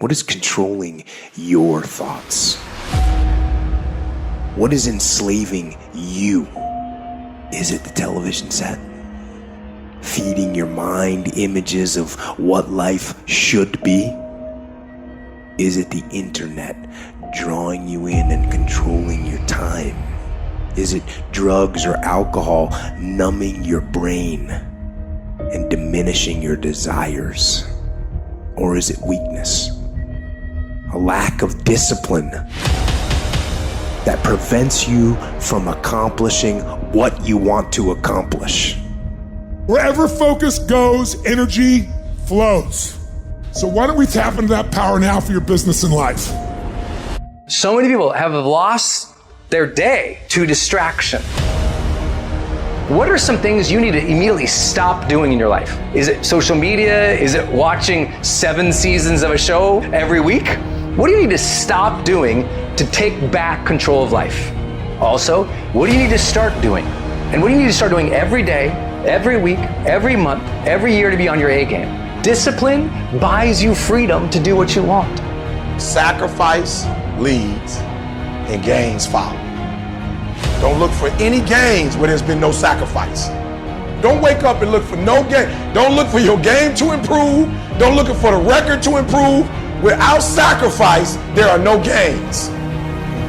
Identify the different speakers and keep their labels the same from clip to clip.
Speaker 1: What is controlling your thoughts? What is enslaving you? Is it the television set? Feeding your mind images of what life should be? Is it the internet drawing you in and controlling your time? Is it drugs or alcohol numbing your brain and diminishing your desires? Or is it weakness? A lack of discipline that prevents you from accomplishing what you want to accomplish.
Speaker 2: Wherever focus goes, energy flows. So why don't we tap into that power now for your business and life?
Speaker 3: So many people have lost their day to distraction. What are some things you need to immediately stop doing in your life? Is it social media? Is it watching 7 seasons of a show every week? What do you need to stop doing to take back control of life? Also, what do you need to start doing? And what do you need to start doing every day, every week, every month, every year to be on your A game? Discipline buys you freedom to do what you want.
Speaker 4: Sacrifice leads and gains follow. Don't look for any gains where there's been no sacrifice. Don't wake up and look for no gain. Don't look for your game to improve. Don't look for the record to improve. Without sacrifice, there are no gains.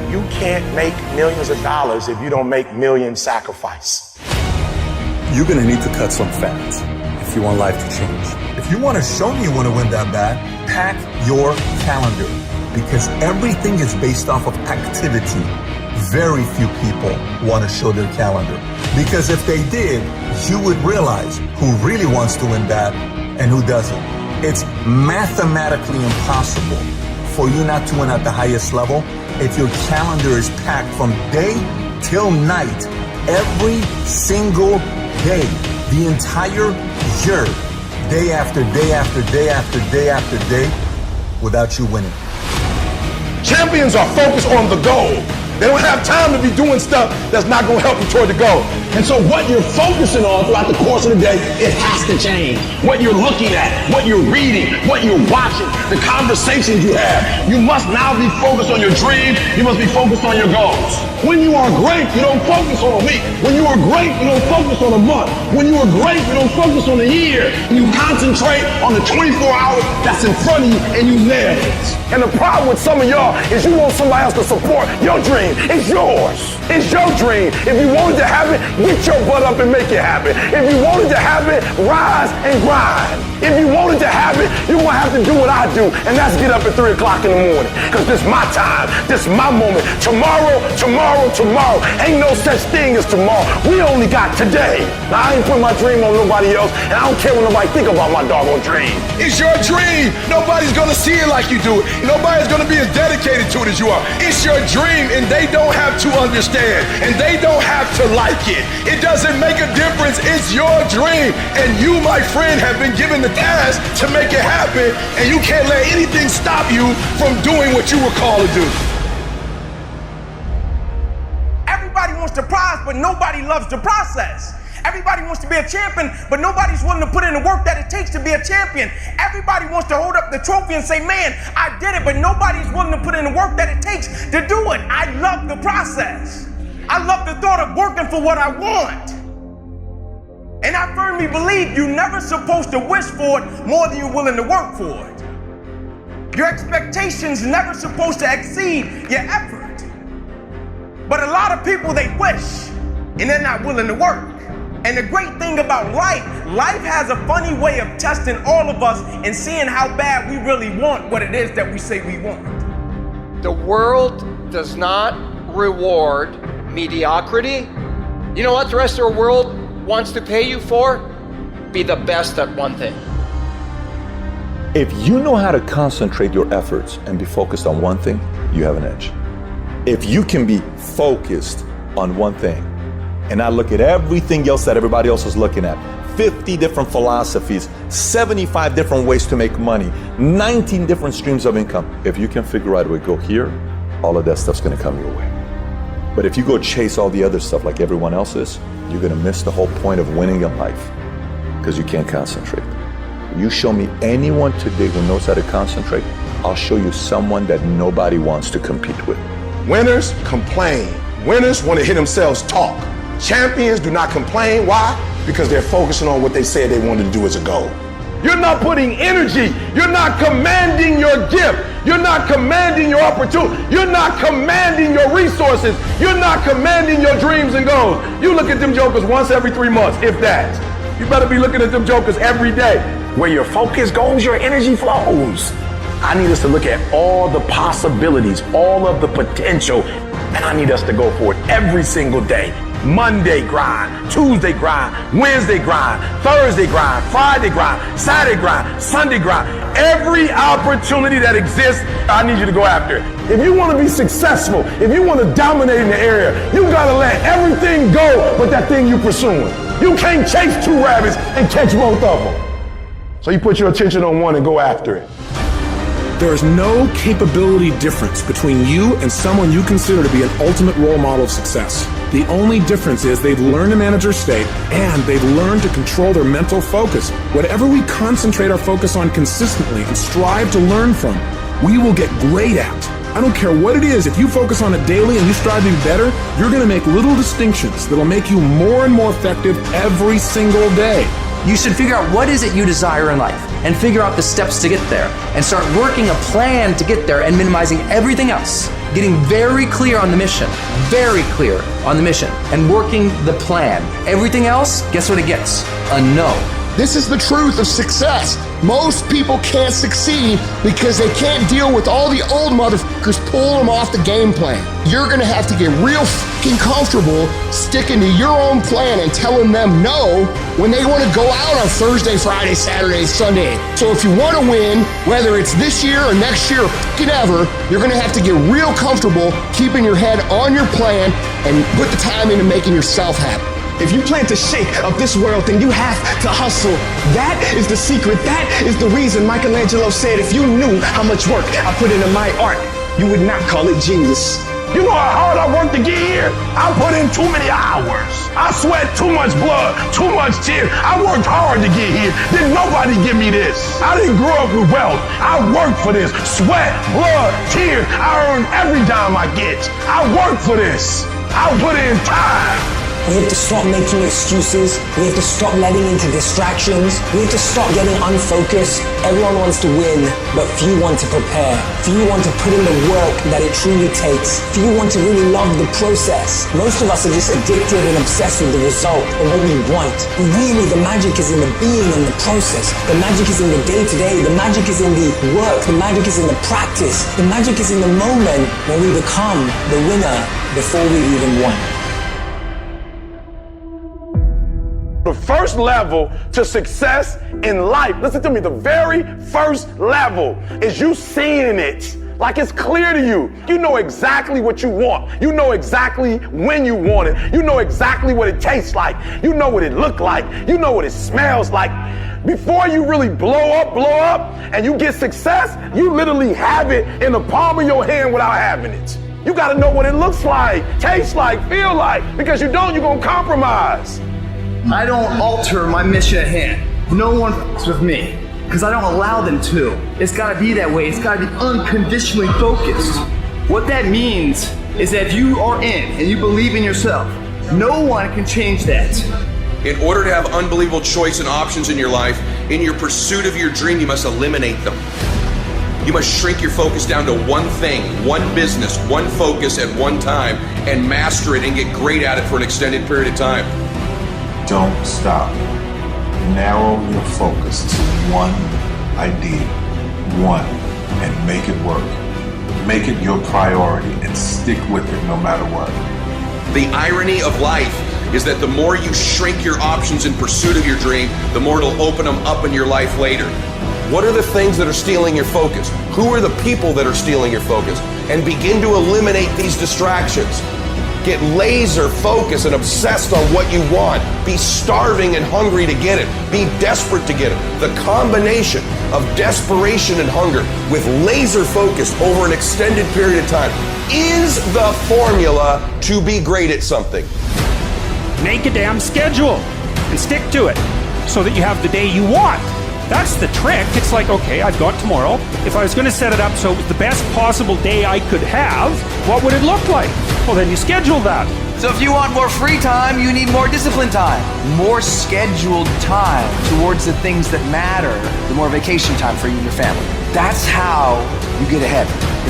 Speaker 4: You can't make millions of dollars if you don't make millions sacrifice.
Speaker 5: You're gonna need to cut some fat if you want life to change. If you want to show me you want to win that bad, pack your calendar, because everything is based off of activity. Very few people want to show their calendar, because if they did, you would realize who really wants to win that and who doesn't. It's mathematically impossible for you not to win at the highest level if your calendar is packed from day till night, every single day, the entire year, day after day after day after day after day, without you winning.
Speaker 4: Champions are focused on the goal. They don't have time to be doing stuff that's not going to help you toward the goal. And so what you're focusing on throughout the course of the day, it has to change. What you're looking at, what you're reading, what you're watching, the conversations you have. You must now be focused on your dream. You must be focused on your goals. When you are great, you don't focus on a week. When you are great, you don't focus on a month. When you are great, you don't focus on a year. You concentrate on the 24 hours that's in front of you and you nail it. And the problem with some of y'all is you want somebody else to support your dream. It's yours. It's your dream. If you wanted to happen, get your butt up and make it happen. If you wanted to happen, rise and grind. If you wanted to happen, you're going to have to do what I do, and that's get up at 3 o'clock in the morning. Because this is my time. This is my moment. Tomorrow. Ain't no such thing as tomorrow. We only got today. Now, I ain't putting my dream on nobody else, and I don't care what nobody think about my doggone dream. It's your dream. Nobody's going to see it like you do it. Nobody's going to be as dedicated to it as you are. It's your dream, and they don't have to understand, and they don't have to like it. It doesn't make a difference. It's your dream, and you, my friend, have been given the task to make it happen, and you can't let anything stop you from doing what you were called to do.
Speaker 6: Everybody wants to prize, but nobody loves the process. Everybody wants to be a champion, but nobody's willing to put in the work that it takes to be a champion. Everybody wants to hold up the trophy and say, man, I did it, but nobody's willing to put in the work that it takes to do it. I love the process. I love the thought of working for what I want. And I firmly believe you're never supposed to wish for it more than you're willing to work for it. Your expectations never supposed to exceed your effort. But a lot of people, they wish, and they're not willing to work. And the great thing about life has a funny way of testing all of us and seeing how bad we really want what it is that we say we want.
Speaker 7: The world does not reward mediocrity. You know what the rest of the world wants to pay you for? Be the best at one thing.
Speaker 5: If you know how to concentrate your efforts and be focused on one thing, you have an edge. If you can be focused on one thing and not look at everything else that everybody else is looking at, 50 different philosophies, 75 different ways to make money, 19 different streams of income. If you can figure out a way to go here, all of that stuff's gonna come your way. But if you go chase all the other stuff like everyone else is, you're gonna miss the whole point of winning in life because you can't concentrate. You show me anyone today who knows how to concentrate, I'll show you someone that nobody wants to compete with.
Speaker 4: Winners complain. Winners want to hear themselves talk. Champions do not complain. Why? Because they're focusing on what they said they wanted to do as a goal. You're not putting energy. You're not commanding your gift. You're not commanding your opportunity. You're not commanding your resources. You're not commanding your dreams and goals. You look at them jokers once every 3 months, if that. You better be looking at them jokers every day. Where your focus goes, your energy flows. I need us to look at all the possibilities, all of the potential, and I need us to go for it every single day. Monday grind, Tuesday grind, Wednesday grind, Thursday grind, Friday grind, Saturday grind, Sunday grind. Every opportunity that exists, I need you to go after it. If you want to be successful, if you want to dominate in the area, you got to let everything go but that thing you're pursuing. You can't chase 2 rabbits and catch both of them. So you put your attention on one and go after it.
Speaker 2: There is no capability difference between you and someone you consider to be an ultimate role model of success. The only difference is they've learned to manage their state and they've learned to control their mental focus. Whatever we concentrate our focus on consistently and strive to learn from, we will get great at. I don't care what it is, if you focus on it daily and you strive to be better, you're going to make little distinctions that'll make you more and more effective every single day.
Speaker 3: You should figure out what is it you desire in life and figure out the steps to get there and start working a plan to get there and minimizing everything else. Getting very clear on the mission, and working the plan. Everything else, guess what it gets? A no.
Speaker 8: This is the truth of success. Most people can't succeed because they can't deal with all the old motherfuckers pulling them off the game plan. You're gonna have to get real fucking comfortable sticking to your own plan and telling them no when they wanna go out on Thursday, Friday, Saturday, Sunday. So if you wanna win, whether it's this year or next year or fucking ever, you're gonna have to get real comfortable keeping your head on your plan and put the time into making yourself happy.
Speaker 6: If you plan to shake up this world, then you have to hustle. That is the secret. That is the reason Michelangelo said, if you knew how much work I put into my art, you would not call it genius.
Speaker 4: You know how hard I worked to get here? I put in too many hours. I sweat too much blood, too much tears. I worked hard to get here. Didn't nobody give me this. I didn't grow up with wealth. I worked for this. Sweat, blood, tears. I earned every dime I get. I worked for this. I put in time.
Speaker 9: We have to stop making excuses. We have to stop letting into distractions. We have to stop getting unfocused. Everyone wants to win, but few want to prepare. Few want to put in the work that it truly takes. Few want to really love the process. Most of us are just addicted and obsessed with the result and what we want. But really, the magic is in the being and the process. The magic is in the day-to-day. The magic is in the work. The magic is in the practice. The magic is in the moment when we become the winner before we even won.
Speaker 4: The first level to success in life, listen to me, the very first level is you seeing it like it's clear to you. You know exactly what you want. You know exactly when you want it. You know exactly what it tastes like. You know what it looks like. You know what it smells like. Before you really blow up, and you get success, you literally have it in the palm of your hand without having it. You gotta know what it looks like, tastes like, feel like, because you don't, you're gonna compromise.
Speaker 10: I don't alter my mission at hand. No one f***s with me, because I don't allow them to. It's gotta be that way. It's gotta be unconditionally focused. What that means is that if you are in and you believe in yourself, no one can change that.
Speaker 11: In order to have unbelievable choice and options in your life, in your pursuit of your dream, you must eliminate them. You must shrink your focus down to one thing, one business, one focus at one time, and master it and get great at it for an extended period of time.
Speaker 12: Don't stop. Narrow your focus to one idea, and make it work. Make it your priority and stick with it no matter what.
Speaker 11: The irony of life is that the more you shrink your options in pursuit of your dream, the more it'll open them up in your life later. What are the things that are stealing your focus? Who are the people that are stealing your focus? And begin to eliminate these distractions. Get laser focused and obsessed on what you want. Be starving and hungry to get it. Be desperate to get it. The combination of desperation and hunger with laser focus over an extended period of time is the formula to be great at something.
Speaker 13: Make a damn schedule and stick to it so that you have the day you want, That's the trick. It's like, okay, I've got tomorrow. If I was going to set it up so it was the best possible day I could have, what would it look like? Well, then you schedule that.
Speaker 10: So if you want more free time, you need more disciplined time. More scheduled time towards the things that matter. The more vacation time for you and your family. That's how you get ahead.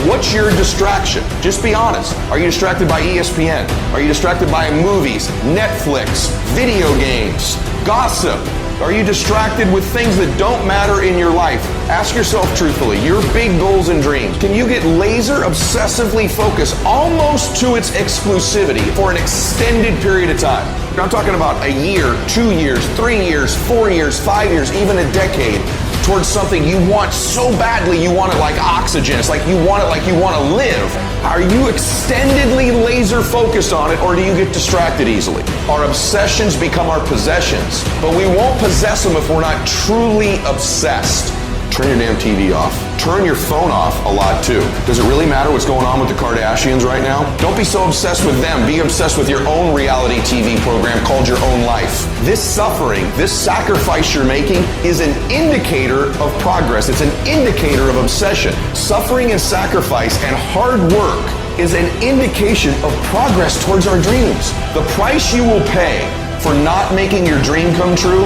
Speaker 11: What's your distraction? Just be honest. Are you distracted by ESPN? Are you distracted by movies, Netflix, video games, gossip? Are you distracted with things that don't matter in your life? Ask yourself truthfully, your big goals and dreams. Can you get laser obsessively focused almost to its exclusivity for an extended period of time? I'm talking about a year, 2 years, 3 years, 4 years, 5 years, even a decade towards something you want so badly you want it like oxygen. It's like you want it like you want to live. Are you extendedly laser focused on it, or do you get distracted easily? Our obsessions become our possessions, but we won't possess them if we're not truly obsessed. Turn your damn TV off. Turn your phone off a lot too. Does it really matter what's going on with the Kardashians right now? Don't be so obsessed with them. Be obsessed with your own reality TV program called Your Own Life. This suffering, this sacrifice you're making is an indicator of progress. It's an indicator of obsession. Suffering and sacrifice and hard work is an indication of progress towards our dreams. The price you will pay for not making your dream come true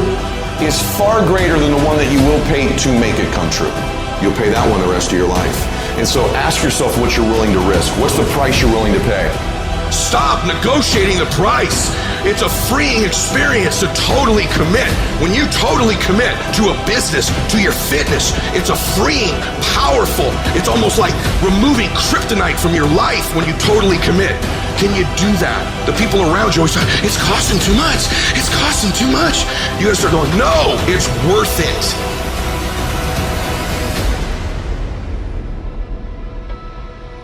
Speaker 11: is far greater than the one that you will pay to make it come true. You'll pay that one the rest of your life. And so ask yourself what you're willing to risk. What's the price you're willing to pay?
Speaker 4: Stop negotiating the price. It's a freeing experience to totally commit. When you totally commit to a business, to your fitness, it's a freeing, powerful, it's almost like removing kryptonite from your life when you totally commit. Can you do that? The people around you always say, it's costing too much. It's costing too much. You gotta start going, no, it's worth it.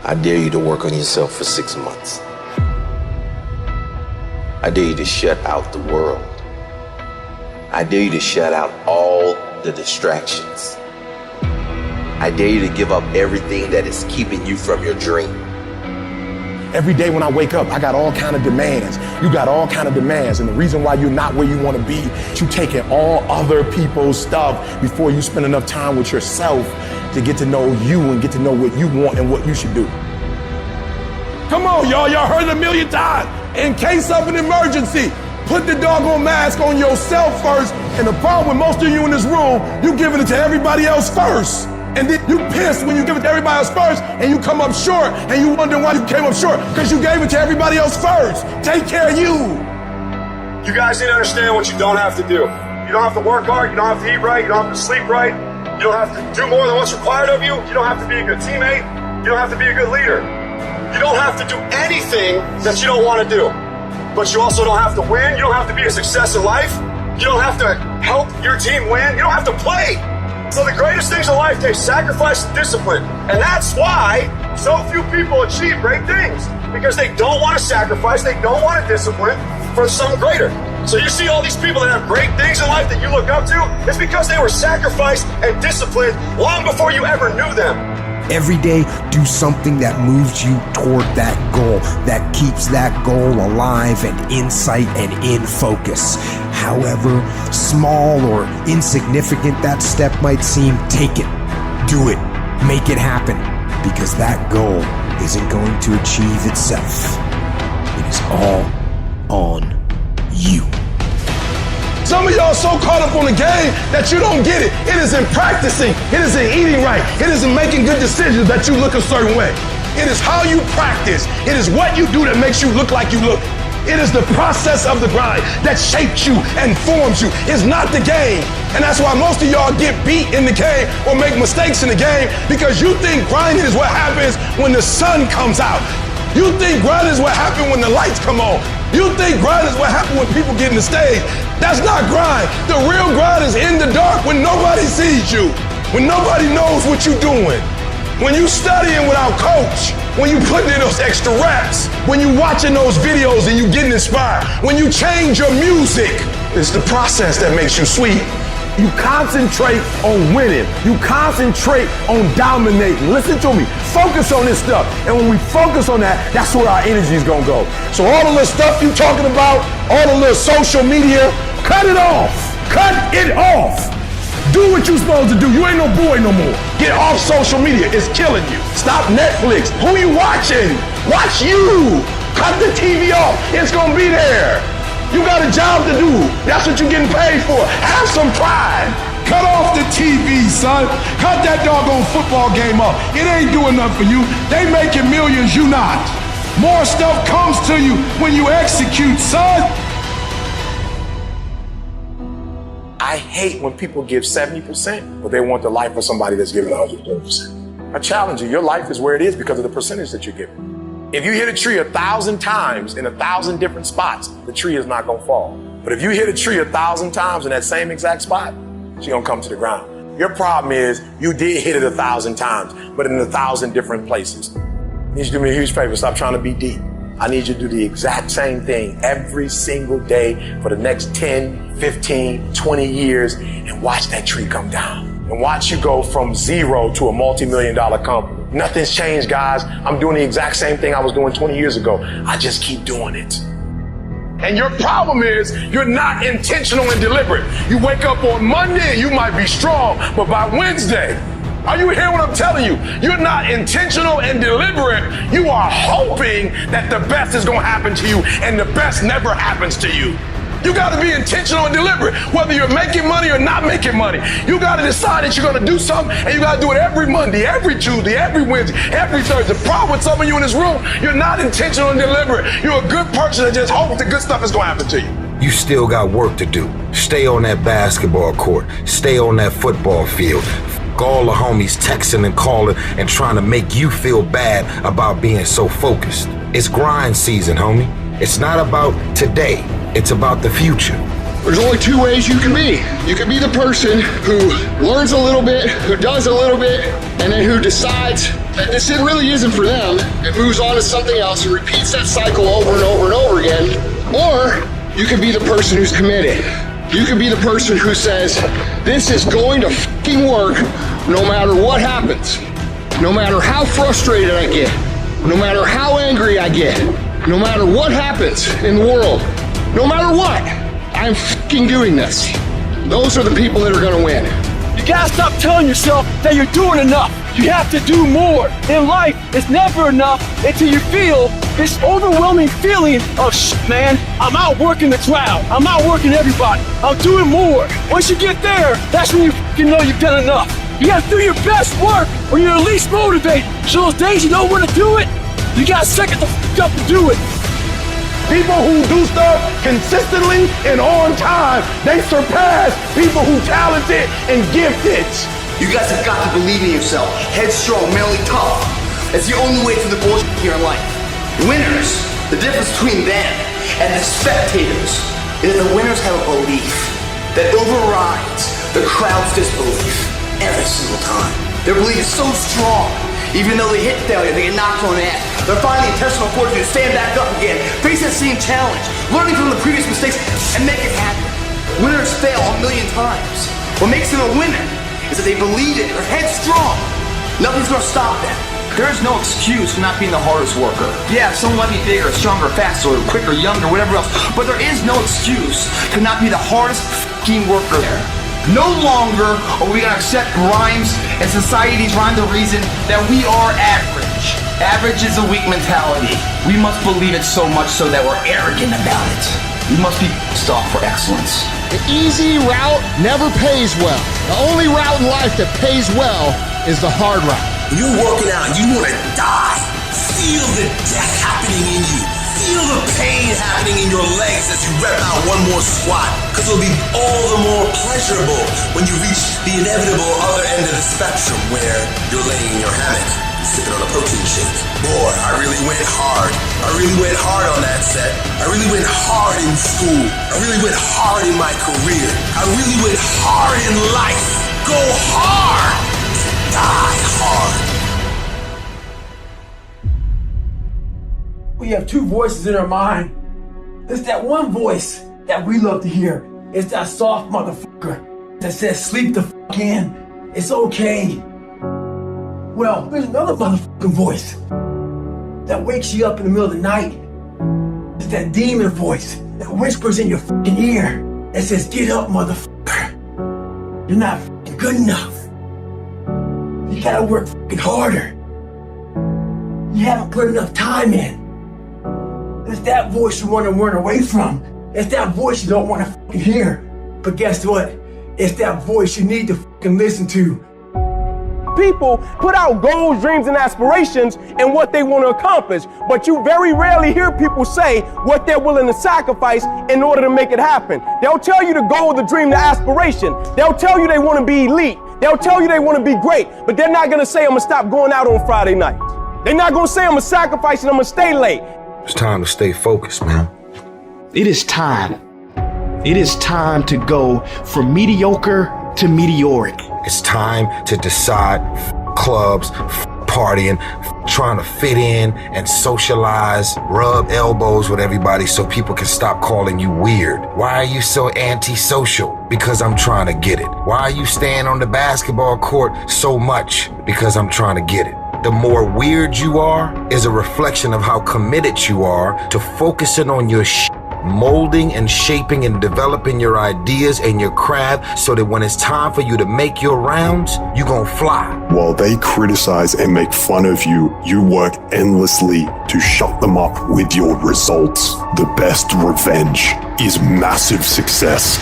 Speaker 14: I dare you to work on yourself for 6 months. I dare you to shut out the world. I dare you to shut out all the distractions. I dare you to give up everything that is keeping you from your dream.
Speaker 4: Every day when I wake up, I got all kind of demands. You got all kind of demands. And the reason why you're not where you want to be, you taking all other people's stuff before you spend enough time with yourself to get to know you and get to know what you want and what you should do. Come on, y'all. Y'all heard it a million times. In case of an emergency, put the doggone mask on yourself first. And the problem with most of you in this room, you giving it to everybody else first. And then you pissed when you give it to everybody else first and you come up short and you wonder why you came up short because you gave it to everybody else first. Take care of you.
Speaker 15: You guys need to understand what you don't have to do. You don't have to work hard. You don't have to eat right. You don't have to sleep right. You don't have to do more than what's required of you. You don't have to be a good teammate. You don't have to be a good leader. You don't have to do anything that you don't want to do. But you also don't have to win. You don't have to be a success in life. You don't have to help your team win. You don't have to play. So the greatest things in life take sacrifice and discipline. And that's why so few people achieve great things. Because they don't want to sacrifice, they don't want to discipline for something greater. So you see all these people that have great things in life that you look up to, it's because they were sacrificed and disciplined long before you ever knew them.
Speaker 1: Every day, do something that moves you toward that goal, that keeps that goal alive and in sight and in focus. However small or insignificant that step might seem, take it, do it, make it happen, because that goal isn't going to achieve itself. It is all on you.
Speaker 4: Some of y'all so caught up on the game that you don't get it. It is in practicing. It is in eating right. It is in making good decisions that you look a certain way. It is how you practice. It is what you do that makes you look like you look. It is the process of the grind that shapes you and forms you. It's not the game. And that's why most of y'all get beat in the game or make mistakes in the game, because you think grinding is what happens when the sun comes out. You think grinding is what happens when the lights come on. You think grind is what happens when people get in the stage. That's not grind. The real grind is in the dark when nobody sees you, when nobody knows what you're doing, when you studying without coach, when you putting in those extra reps, when you watching those videos and you getting inspired, when you change your music. It's the process that makes you sweet. You concentrate on winning. You concentrate on dominating. Listen to me. Focus on this stuff. And when we focus on that, that's where our energy is going to go. So all the little stuff you talking about, all the little social media, cut it off. Cut it off. Do what you're supposed to do. You ain't no boy no more. Get off social media. It's killing you. Stop Netflix. Who you watching? Watch you. Cut the TV off. It's going to be there. You got a job to do. That's what you're getting paid for. Have some pride. Cut off the TV, son. Cut that doggone football game off. It ain't doing nothing for you. They making millions, you not. More stuff comes to you when you execute, son. I hate when people give 70%, but they want the life of somebody that's giving 120%. I challenge you, your life is where it is because of the percentage that you're giving. If you hit a tree 1,000 times in 1,000 different spots, the tree is not gonna fall. But if you hit a tree 1,000 times in that same exact spot, she's gonna come to the ground. Your problem is you did hit it 1,000 times, but in 1,000 different places. I need you to do me a huge favor, stop trying to be deep. I need you to do the exact same thing every single day for the next 10, 15, 20 years and watch that tree come down. And watch you go from zero to a multi-million-dollar company. Nothing's changed, guys. I'm doing the exact same thing I was doing 20 years ago. I just keep doing it. And your problem is you're not intentional and deliberate. You wake up on Monday and you might be strong, but by Wednesday, are you hearing what I'm telling you? You're not intentional and deliberate. You are hoping that the best is going to happen to you, and the best never happens to you. You got to be intentional and deliberate, whether you're making money or not making money. You got to decide that you're going to do something, and you got to do it every Monday, every Tuesday, every Wednesday, every Thursday. The problem with some of you in this room, you're not intentional and deliberate. You're a good person that just hopes the good stuff is going to happen to you.
Speaker 16: You still got work to do. Stay on that basketball court. Stay on that football field. All the homies texting and calling and trying to make you feel bad about being so focused. It's grind season, homie. It's not about today. It's about the future.
Speaker 8: There's only two ways you can be. You can be the person who learns a little bit, who does a little bit, and then who decides that this really isn't for them and moves on to something else and repeats that cycle over and over and over again. Or you can be the person who's committed. You can be the person who says, this is going to fucking work no matter what happens. No matter how frustrated I get. No matter how angry I get. No matter what happens in the world. No matter what, I'm fucking doing this. Those are the people that are gonna win.
Speaker 17: You gotta stop telling yourself that you're doing enough. You have to do more. In life, it's never enough until you feel this overwhelming feeling of man, I'm outworking the crowd. I'm outworking everybody. I'm doing more. Once you get there, that's when you fucking know you've done enough. You gotta do your best work when you're at least motivated. So those days you don't want to do it, you gotta suck it the fuck up and do it.
Speaker 4: People who do stuff consistently and on time, they surpass people who talented and gifted.
Speaker 10: You guys have got to believe in yourself. Headstrong, mentally tough. It's the only way through the bullshit here in life. Winners, the difference between them and the spectators is that the winners have a belief that overrides the crowd's disbelief every single time. Their belief is so strong, even though they hit failure, they get knocked on the ass. They're finding the intestinal fortitude to stand back up again, face that same challenge, learning from the previous mistakes, and make it happen. Winners fail 1,000,000 times. What makes them a winner is that they believe it, they're headstrong. Nothing's gonna stop them. There is no excuse for not being the hardest worker. Yeah, someone might be bigger, stronger, faster, quicker, younger, whatever else, but there is no excuse to not be the hardest fucking worker there. No longer are we gonna accept rhymes and society's rhyme the reason that we are average. Average is a weak mentality. We must believe it so much so that we're arrogant about it. We must be pissed off for excellence.
Speaker 8: The easy route never pays well. The only route in life that pays well is the hard route.
Speaker 18: You're working out, you want to die. Feel the death happening in you. Feel the pain happening in your legs as you rep out one more squat. Because it'll be all the more pleasurable when you reach the inevitable other end of the spectrum where you're laying in your hammock, sipping on a protein shake. Boy, I really went hard. I really went hard on that set. I really went hard in school. I really went hard in my career. I really went hard in life. Go hard. Die hard.
Speaker 17: We have two voices in our mind. There's that one voice that we love to hear. It's that soft motherfucker that says sleep the fuck in. It's okay. Well, there's another motherfucking voice that wakes you up in the middle of the night. It's that demon voice that whispers in your fucking ear and says, get up, motherfucker. You're not fucking
Speaker 9: good enough. You gotta work fucking harder. You haven't put enough time in. It's that voice you want to run away from. It's that voice you don't want to fucking hear. But guess what? It's that voice you need to fucking listen to.
Speaker 6: People put out goals, dreams, and aspirations and what they want to accomplish, but you very rarely hear people say what they're willing to sacrifice in order to make it happen. They'll tell you the goal, the dream, the aspiration. They'll tell you they want to be elite. They'll tell you they want to be great, but they're not going to say, I'm going to stop going out on Friday nights. They're not going to say, I'm going to sacrifice and I'm going to stay late.
Speaker 16: It's time to stay focused, man.
Speaker 19: It is time. It is time to go from mediocre to meteoric.
Speaker 16: It's time to decide clubs, partying, trying to fit in and socialize, rub elbows with everybody so people can stop calling you weird. Why are you so antisocial? Because I'm trying to get it. Why are you staying on the basketball court so much? Because I'm trying to get it. The more weird you are is a reflection of how committed you are to focusing on your molding and shaping and developing your ideas and your craft so that when it's time for you to make your rounds, you gon' fly.
Speaker 20: While they criticize and make fun of you, you work endlessly to shut them up with your results. The best revenge is massive success.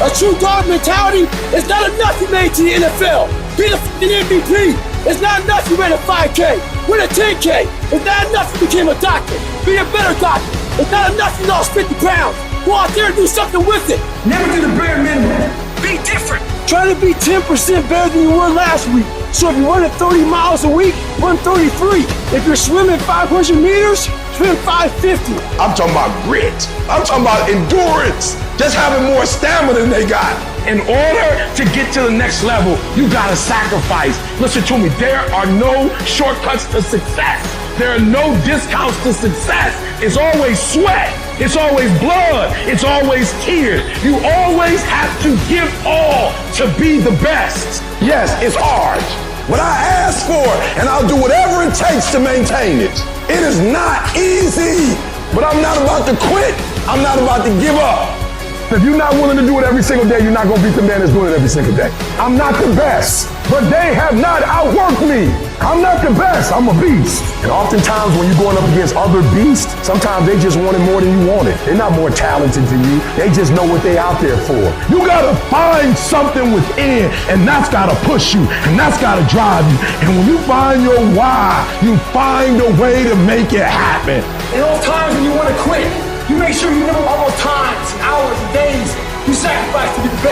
Speaker 17: A true dog mentality is not enough you made to the NFL. Be the f***ing MVP. It's not enough you ran a 5K. Win a 10K. It's not enough you became a doctor. Be a better doctor. It's not enough you lost 50 pounds. Go out there and do something with it. Never do the bare minimum. Be different. Try to be 10% better than you were last week. So if you're running 30 miles a week, run 33. If you're swimming 500 meters, swim 550.
Speaker 4: I'm talking about grit. I'm talking about endurance. Just having more stamina than they got. In order to get to the next level, you gotta sacrifice. Listen to me, there are no shortcuts to success. There are no discounts to success. It's always sweat. It's always blood. It's always tears. You always have to give all to be the best. Yes, it's hard, but I ask for it, and I'll do whatever it takes to maintain it. It is not easy, but I'm not about to quit. I'm not about to give up. If you're not willing to do it every single day, you're not going to beat the man that's doing it every single day. I'm not the best, but they have not outworked me. I'm not the best. I'm a beast. And oftentimes when you're going up against other beasts, sometimes they just want it more than you want it. They're not more talented than you. They just know what they're out there for. You got to find something within, and that's got to push you, and that's got to drive you. And when you find your why, you find a way to make it happen.
Speaker 17: In all times when you want to quit, you make sure you remember all those times, hours, and days you sacrificed to be the best.